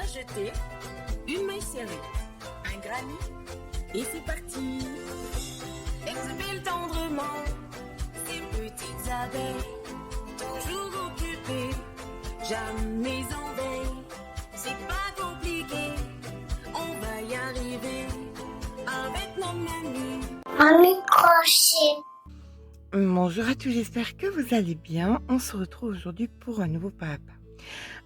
jeter une maille serrée, un granit, et c'est parti. Exubile tendrement ces petites abeilles, toujours occupées, jamais en veille. C'est pas compliqué, on va y arriver avec nos menus. Un microchip. Bonjour à tous, j'espère que vous allez bien. On se retrouve aujourd'hui pour un nouveau pas à pas.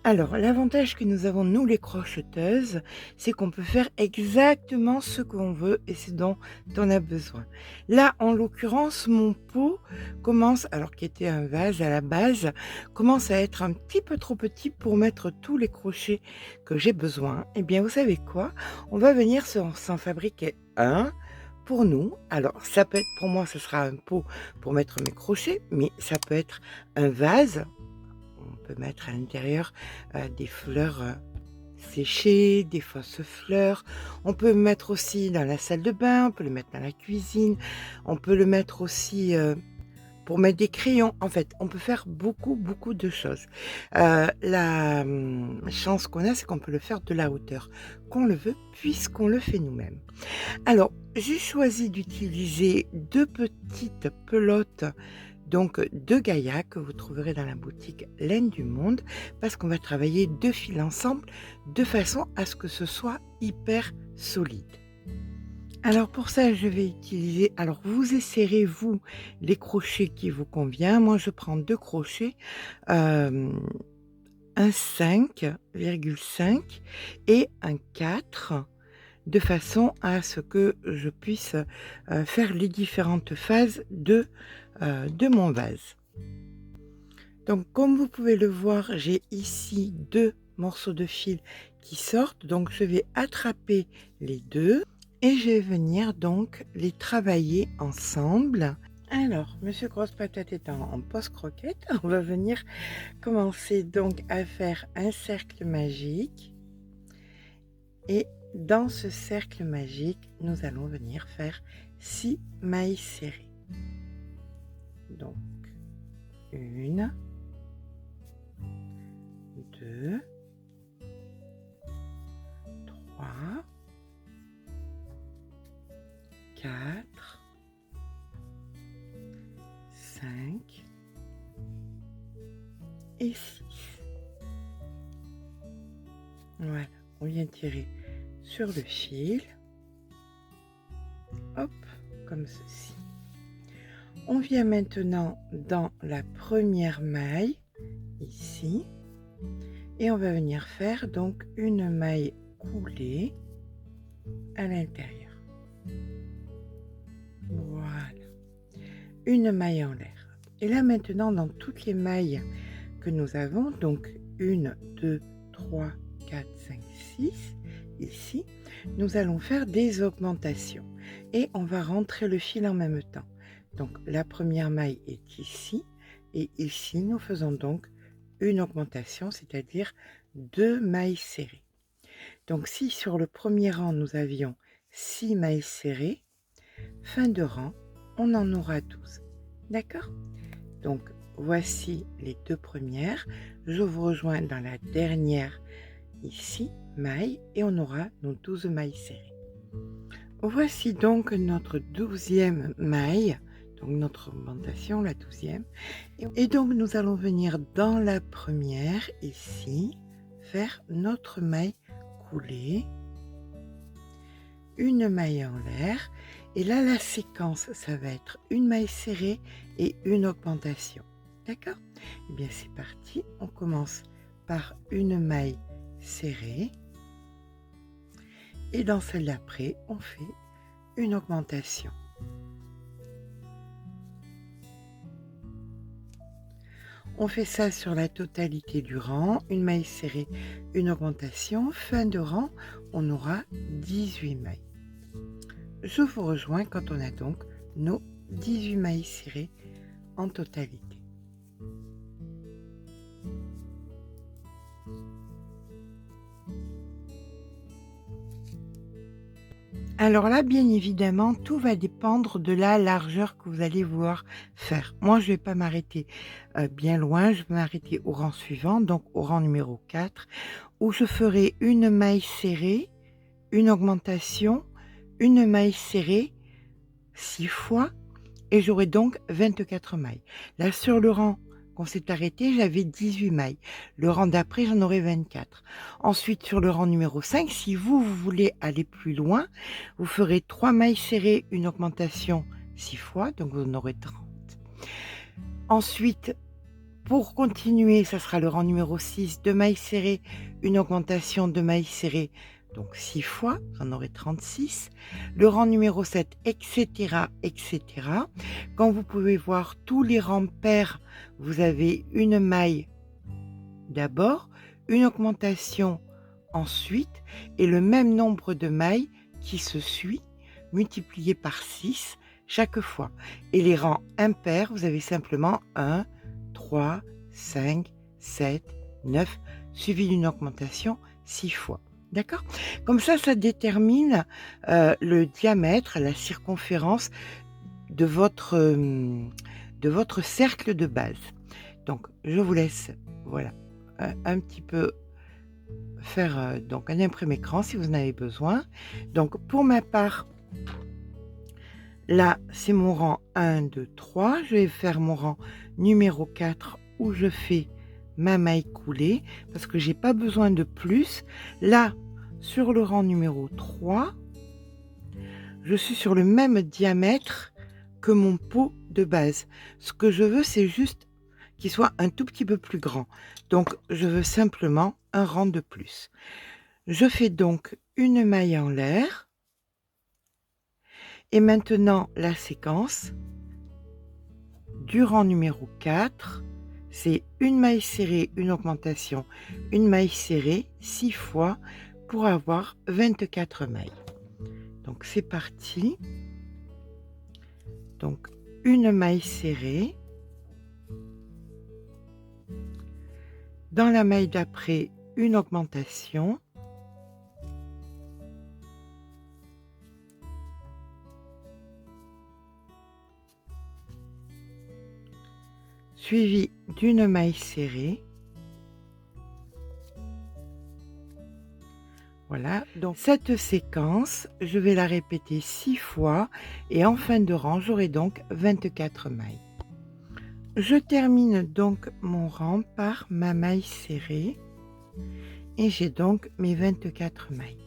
Alors, l'avantage que nous avons, nous les crocheteuses, c'est qu'on peut faire exactement ce qu'on veut et ce dont on a besoin. Là, en l'occurrence, mon pot commence, alors qui était un vase à la base, commence à être un petit peu trop petit pour mettre tous les crochets que j'ai besoin. Eh bien, vous savez quoi? On va venir s'en fabriquer un pour nous. Alors, ça peut être, pour moi, ce sera un pot pour mettre mes crochets, mais ça peut être un vase. On peut mettre à l'intérieur des fleurs séchées, des fausses fleurs. On peut le mettre aussi dans la salle de bain, on peut le mettre dans la cuisine. On peut le mettre aussi pour mettre des crayons. En fait, on peut faire beaucoup, beaucoup de choses. La chance qu'on a, c'est qu'on peut le faire de la hauteur qu'on le veut, puisqu'on le fait nous-mêmes. Alors, j'ai choisi d'utiliser deux petites pelotes, donc de Gaïa, que vous trouverez dans la boutique Laine du Monde, parce qu'on va travailler deux fils ensemble de façon à ce que ce soit hyper solide. Alors pour ça, je vais utiliser, alors vous essayerez vous les crochets qui vous convient. Moi, je prends deux crochets, un 5,5 et un 4, de façon à ce que je puisse faire les différentes phases de mon vase. Donc comme vous pouvez le voir, j'ai ici deux morceaux de fil qui sortent, donc je vais attraper les deux et je vais venir donc les travailler ensemble. Alors, Monsieur Grosse Patate étant en post-croquette, on va venir commencer donc à faire un cercle magique, et dans ce cercle magique, nous allons venir faire 6 mailles serrées. Donc, 1, 2, 3, 4, 5 et 6. Voilà, on vient tirer sur le fil, hop, comme ceci. On vient maintenant dans la première maille, ici, et on va venir faire donc une maille coulée à l'intérieur. Voilà, une maille en l'air. Et là maintenant, dans toutes les mailles que nous avons, donc 1, 2, 3, 4, 5, 6, ici, nous allons faire des augmentations et on va rentrer le fil en même temps. Donc la première maille est ici et ici nous faisons donc une augmentation, c'est-à-dire 2 mailles serrées. Donc si sur le premier rang nous avions 6 mailles serrées, fin de rang on en aura 12. D'accord? Donc voici les deux premières. Je vous rejoins dans la dernière ici, maille, et on aura nos 12 mailles serrées. Voici donc notre 12e maille, donc notre augmentation, la 12e. Et donc nous allons venir dans la première, ici, faire notre maille coulée, une maille en l'air, et là la séquence, ça va être une maille serrée et une augmentation. D'accord? Et bien c'est parti, on commence par une maille serrée et dans celle d'après on fait une augmentation. On fait ça sur la totalité du rang, une maille serrée, une augmentation. Fin de rang, on aura 18 mailles. Je vous rejoins quand on a donc nos 18 mailles serrées en totalité. Alors là, bien évidemment, tout va dépendre de la largeur que vous allez vouloir faire. Moi, je vais pas m'arrêter, bien loin, je vais m'arrêter au rang suivant, donc au rang numéro 4, où je ferai une maille serrée, une augmentation, une maille serrée 6 fois et j'aurai donc 24 mailles. Là, sur le rang qu'on s'est arrêté, j'avais 18 mailles. Le rang d'après, j'en aurai 24. Ensuite, sur le rang numéro 5, si vous voulez aller plus loin, vous ferez 3 mailles serrées, une augmentation 6 fois, donc vous en aurez 30. Ensuite, pour continuer, ça sera le rang numéro 6, 2 mailles serrées, une augmentation, 2 mailles serrées, donc 6 fois, j'en aurai 36. Le rang numéro 7, etc., etc. Quand vous pouvez voir tous les rangs pairs, vous avez une maille d'abord, une augmentation ensuite, et le même nombre de mailles qui se suit, multiplié par 6 chaque fois. Et les rangs impairs, vous avez simplement 1, 3, 5, 7, 9, suivi d'une augmentation 6 fois. D'accord? Comme ça détermine le diamètre, la circonférence de votre cercle de base. Donc, je vous laisse, voilà, un petit peu faire donc un imprimé écran si vous en avez besoin. Donc, pour ma part, là, c'est mon rang 1, 2, 3. Je vais faire mon rang numéro 4 où je fais ma maille coulée parce que j'ai pas besoin de plus. Là, sur le rang numéro 3, je suis sur le même diamètre que mon pot de base. Ce que je veux, c'est juste qu'il soit un tout petit peu plus grand. Donc, je veux simplement un rang de plus. Je fais donc une maille en l'air. Et maintenant, la séquence du rang numéro 4, c'est une maille serrée, une augmentation, une maille serrée 6 fois pour avoir 24 mailles. Donc c'est parti. Donc une maille serrée. Dans la maille d'après, une augmentation. Suivi d'une maille serrée. Voilà, donc cette séquence, je vais la répéter 6 fois et en fin de rang, j'aurai donc 24 mailles. Je termine donc mon rang par ma maille serrée et j'ai donc mes 24 mailles.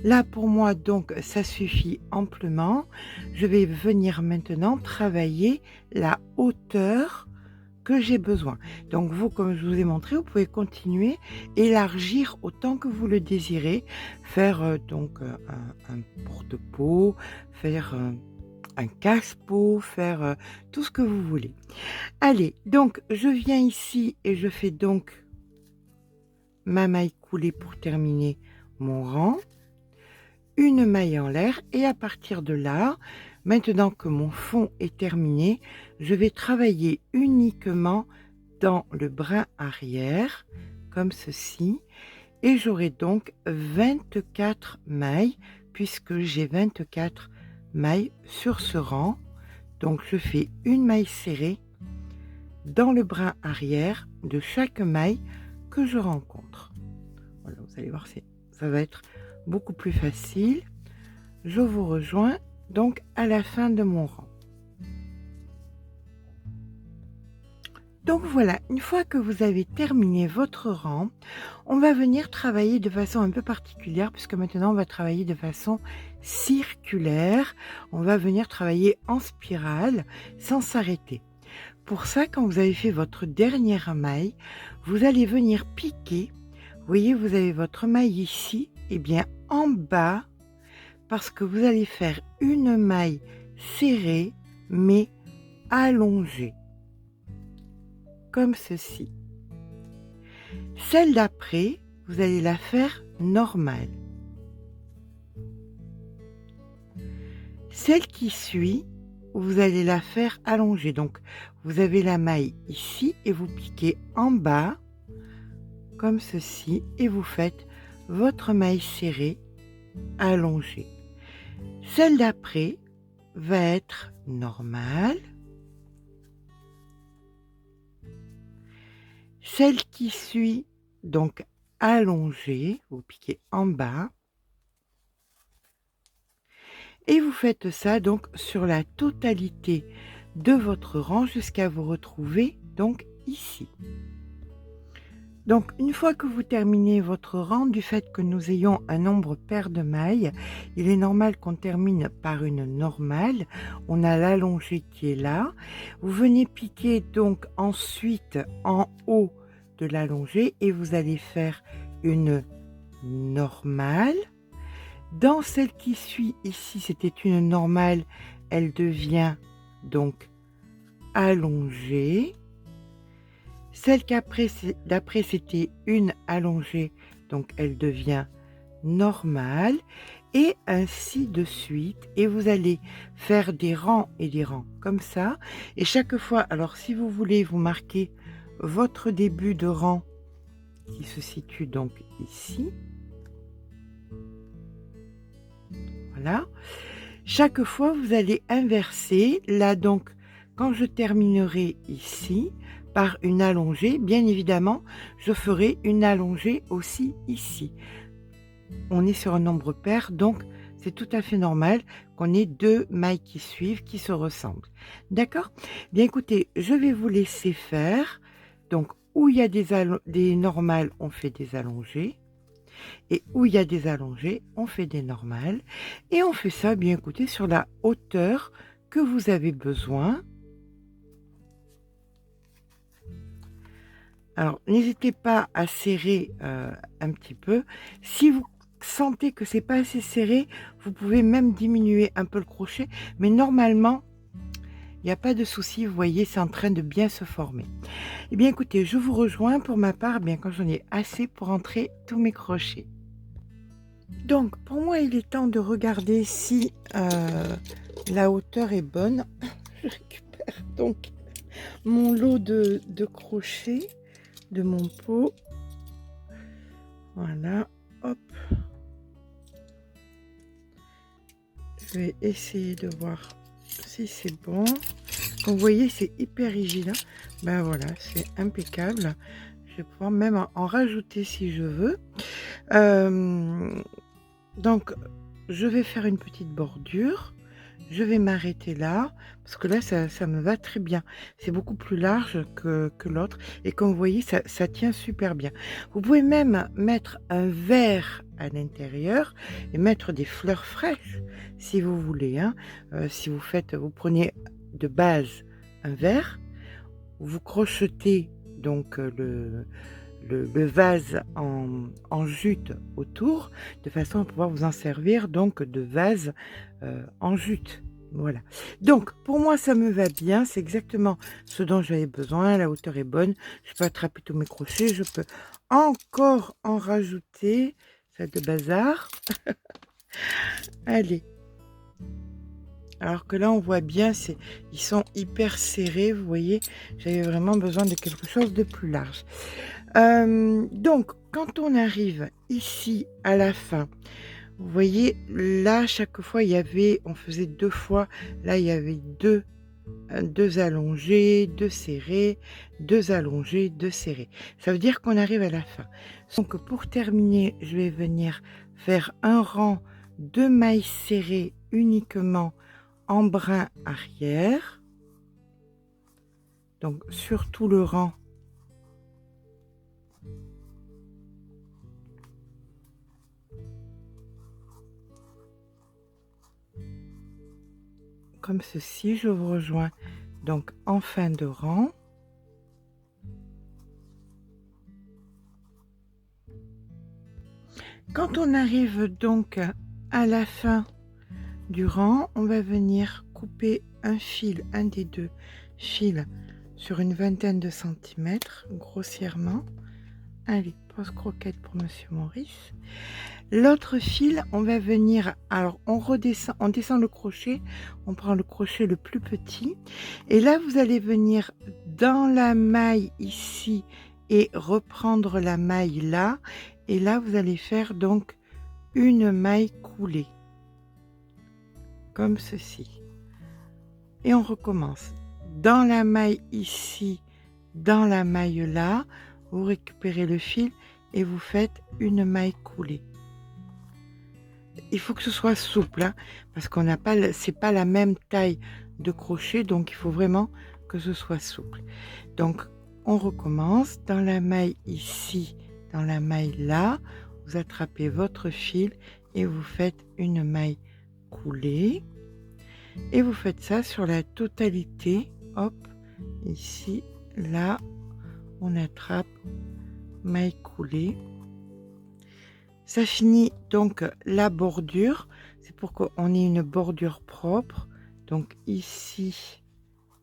Là, pour moi, donc, ça suffit amplement. Je vais venir maintenant travailler la hauteur que j'ai besoin. Donc vous, comme je vous ai montré, vous pouvez continuer, élargir autant que vous le désirez, faire donc un porte-pot, faire un casse-pot, faire tout ce que vous voulez. Allez, donc je viens ici et je fais donc ma maille coulée pour terminer mon rang, une maille en l'air et à partir de là, maintenant que mon fond est terminé, je vais travailler uniquement dans le brin arrière, comme ceci, et j'aurai donc 24 mailles, puisque j'ai 24 mailles sur ce rang. Donc je fais une maille serrée dans le brin arrière de chaque maille que je rencontre. Voilà, vous allez voir, ça va être beaucoup plus facile. Je vous rejoins donc à la fin de mon rang. Donc voilà, une fois que vous avez terminé votre rang, on va venir travailler de façon un peu particulière puisque maintenant on va travailler de façon circulaire. On va venir travailler en spirale sans s'arrêter. Pour ça, quand vous avez fait votre dernière maille, vous allez venir piquer. Vous voyez, vous avez votre maille ici, et bien en bas, parce que vous allez faire une maille serrée mais allongée, comme ceci. Celle d'après, vous allez la faire normale. Celle qui suit, vous allez la faire allongée. Donc, vous avez la maille ici et vous piquez en bas, comme ceci, et vous faites votre maille serrée allongée. Celle d'après va être normale. Celle qui suit, donc allongée, vous piquez en bas. Et vous faites ça donc sur la totalité de votre rang jusqu'à vous retrouver donc ici. Donc une fois que vous terminez votre rang, du fait que nous ayons un nombre pair de mailles, il est normal qu'on termine par une normale. On a l'allongée qui est là. Vous venez piquer donc ensuite en haut de l'allongée et vous allez faire une normale. Dans celle qui suit ici, c'était une normale, elle devient donc allongée. Celle d'après, c'était une allongée, donc elle devient normale. Et ainsi de suite. Et vous allez faire des rangs et des rangs comme ça. Et chaque fois, alors si vous voulez, vous marquez votre début de rang qui se situe donc ici. Voilà. Chaque fois, vous allez inverser. Là, donc, quand je terminerai ici par une allongée, bien évidemment, je ferai une allongée aussi ici. On est sur un nombre pair, donc c'est tout à fait normal qu'on ait deux mailles qui suivent, qui se ressemblent. D'accord? Bien écoutez, je vais vous laisser faire. Donc, où il y a des normales, on fait des allongées. Et où il y a des allongées, on fait des normales. Et on fait ça, bien écoutez, sur la hauteur que vous avez besoin. Alors, n'hésitez pas à serrer un petit peu. Si vous sentez que c'est pas assez serré, vous pouvez même diminuer un peu le crochet. Mais normalement, il n'y a pas de souci. Vous voyez, c'est en train de bien se former. Eh bien, écoutez, je vous rejoins pour ma part, bien quand j'en ai assez pour entrer tous mes crochets. Donc, pour moi, il est temps de regarder si la hauteur est bonne. Je récupère donc mon lot de crochets de mon pot. Voilà, hop. Je vais essayer de voir si c'est bon. Comme vous voyez, c'est hyper rigide. Hein. Ben voilà, c'est impeccable. Je vais pouvoir même en rajouter si je veux. Donc, je vais faire une petite bordure. Je vais m'arrêter là, parce que là, ça me va très bien. C'est beaucoup plus large que l'autre. Et comme vous voyez, ça tient super bien. Vous pouvez même mettre un verre à l'intérieur et mettre des fleurs fraîches, si vous voulez. Hein. Si vous prenez de base un verre, vous crochetez donc le vase en jute autour, de façon à pouvoir vous en servir donc de vase en jute. Voilà. Donc, pour moi, ça me va bien. C'est exactement ce dont j'avais besoin. La hauteur est bonne. Je peux attraper tous mes crochets. Je peux encore en rajouter. Ça de bazar. Allez. Alors que là, on voit bien, ils sont hyper serrés. Vous voyez, j'avais vraiment besoin de quelque chose de plus large. Donc, quand on arrive ici à la fin, vous voyez, là, chaque fois, on faisait 2 fois. Là, il y avait deux allongés, 2 serrés, 2 allongés, 2 serrés. Ça veut dire qu'on arrive à la fin. Donc, pour terminer, je vais venir faire un rang de mailles serrées uniquement en brin arrière. Donc, sur tout le rang. Comme ceci, je vous rejoins donc en fin de rang. Quand on arrive donc à la fin du rang, on va venir couper un des deux fils sur une vingtaine de centimètres, grossièrement. Allez, pose croquette pour Monsieur Maurice. L'autre fil, on va venir, alors on descend le crochet, on prend le crochet le plus petit, et là vous allez venir dans la maille ici et reprendre la maille là, et là vous allez faire donc une maille coulée. comme ceci. Et on recommence. Dans la maille ici, dans la maille là, vous récupérez le fil et vous faites une maille coulée. Il faut que ce soit souple, hein, parce qu'on n'a pas, c'est pas la même taille de crochet, donc il faut vraiment que ce soit souple. Donc on recommence. Dans la maille ici, dans la maille là, vous attrapez votre fil et vous faites une maille coulée. Et vous faites ça sur la totalité. Hop, ici, là, on attrape, maille coulée. Ça finit donc la bordure. C'est pour qu'on ait une bordure propre. Donc ici,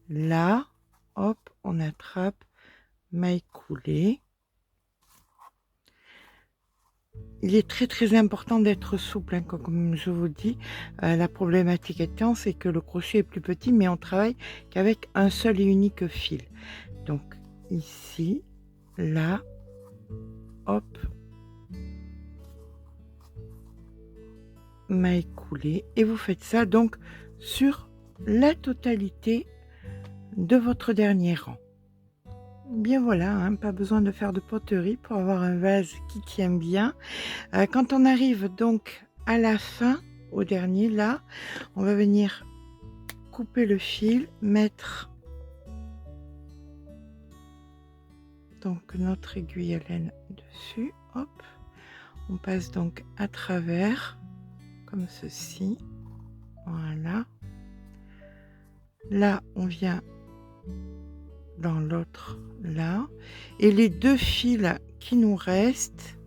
là, hop, on attrape, maille coulée. Il est très important d'être souple, hein, comme je vous dis. La problématique étant, c'est que le crochet est plus petit, mais on travaille qu'avec un seul et unique fil. Donc ici, là, hop, maille coulée. Et vous faites ça donc sur la totalité de votre dernier rang. Bien voilà, hein, pas besoin de faire de poterie pour avoir un vase qui tient bien. Quand on arrive donc à la fin, au dernier là, on va venir couper le fil, mettre donc notre aiguille à laine dessus, hop, on passe donc à travers, comme ceci, voilà. Là, on vient dans l'autre là, et les deux fils qui nous restent,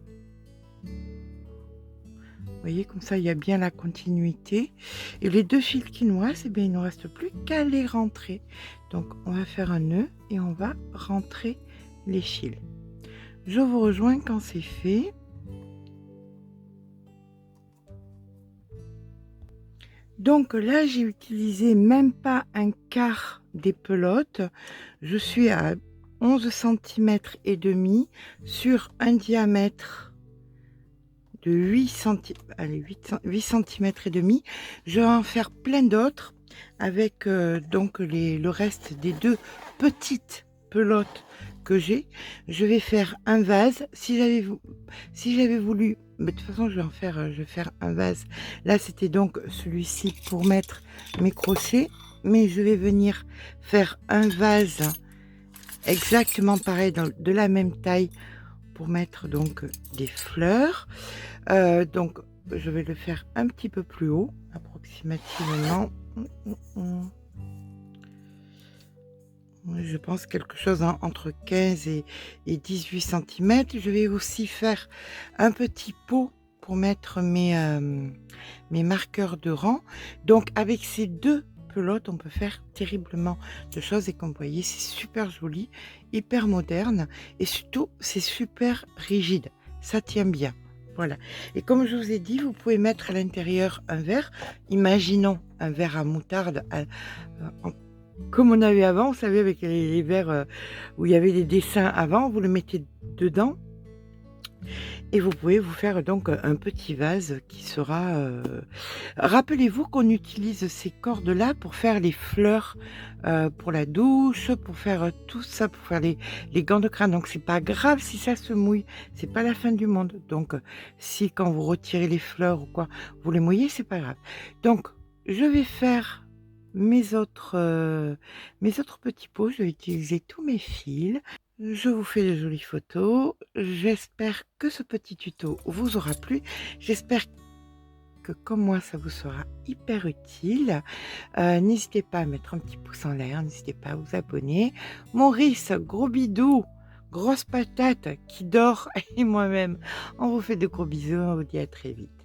vous voyez, comme ça il y a bien la continuité, et les deux fils qui nous restent, eh bien, il ne nous reste plus qu'à les rentrer. Donc on va faire un nœud et on va rentrer les fils. Je vous rejoins quand c'est fait. Donc là, j'ai utilisé même pas un quart des pelotes. Je suis à 11 cm et demi sur un diamètre de 8 cm et demi. Je vais en faire plein d'autres avec donc le reste des deux petites pelotes que j'ai. Je vais faire un vase. Si j'avais voulu, mais de toute façon je vais faire un vase. Là c'était donc celui-ci pour mettre mes crochets, mais je vais venir faire un vase exactement pareil, de la même taille, pour mettre donc des fleurs. Donc je vais le faire un petit peu plus haut, approximativement. Je pense quelque chose entre 15 et 18 cm. Je vais aussi faire un petit pot pour mettre mes marqueurs de rang. Donc avec ces deux pelotes, on peut faire terriblement de choses. Et comme vous voyez, c'est super joli, hyper moderne, et surtout c'est super rigide, ça tient bien. Voilà. Et comme je vous ai dit, vous pouvez mettre à l'intérieur un verre. Imaginons un verre à moutarde comme on avait avant, vous savez, avec les verres où il y avait des dessins avant, vous le mettez dedans et vous pouvez vous faire donc un petit vase qui sera... Rappelez-vous qu'on utilise ces cordes-là pour faire les fleurs pour la douche, pour faire tout ça, pour faire les gants de crâne. Donc c'est pas grave si ça se mouille, c'est pas la fin du monde. Donc si quand vous retirez les fleurs ou quoi, vous les mouillez, c'est pas grave. Donc je vais faire mes autres petits pots. Je vais utiliser tous mes fils. Je vous fais de jolies photos. J'espère que ce petit tuto vous aura plu. J'espère que comme moi ça vous sera hyper utile. N'hésitez pas à mettre un petit pouce en l'air, n'hésitez pas à vous abonner. Maurice, gros bidou, grosse patate qui dort, et moi-même, on vous fait de gros bisous, on vous dit à très vite.